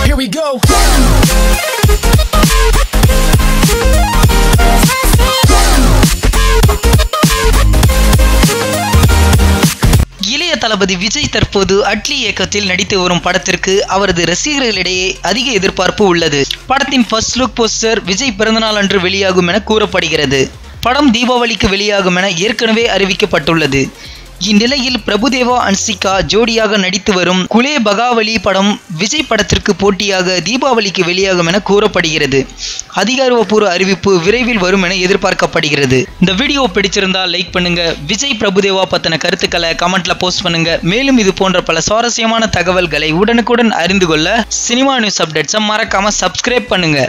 Here we go. இளைய தளபதி விஜய் தற்போது அட்லி இயக்கத்தில் நடித்து வரும் படத்திற்கு அவரது ரசிகர்களிடையே அதிக எதிர்பார்ப்பு உள்ளது. படத்தின் ஃபர்ஸ்ட் லுக் போஸ்டர் விஜய் பிறந்தநாள் அன்று வெளியாகும் என கூறப்படுகிறது. படம் தீபாவளிக்கு வெளியாகும் என ஏற்கனவே அறிவிக்கப்பட்டுள்ளது. இந்நிலையில் பிரபுதேவா அன்சிகா ஜோடியாக நடித்து வரும் குலே பகாவலி படம் விஜய் படத்திற்கு போட்டியாக தீபாவளிக்கு வெளியாகும் என கூறப்படுகிறது. அதிகாரப்பூர்வ அறிவிப்பு விரைவில் வரும் என எதிர்பார்க்கப்படுகிறது. இந்த வீடியோ பிடிச்சிருந்தா லைக் பண்ணுங்க. விஜய் பிரபுதேவா பத்தின கருத்துக்களை கமெண்ட்ல போஸ்ட் பண்ணுங்க. மேலும் இது போன்ற பல சுவாரஸ்யமான தகவல்களை உடனுக்குடன் அறிந்து கொள்ள சினிமா நியூஸ் அப்டேட்ஸை மறக்காம சப்ஸ்கிரைப் பண்ணுங்க.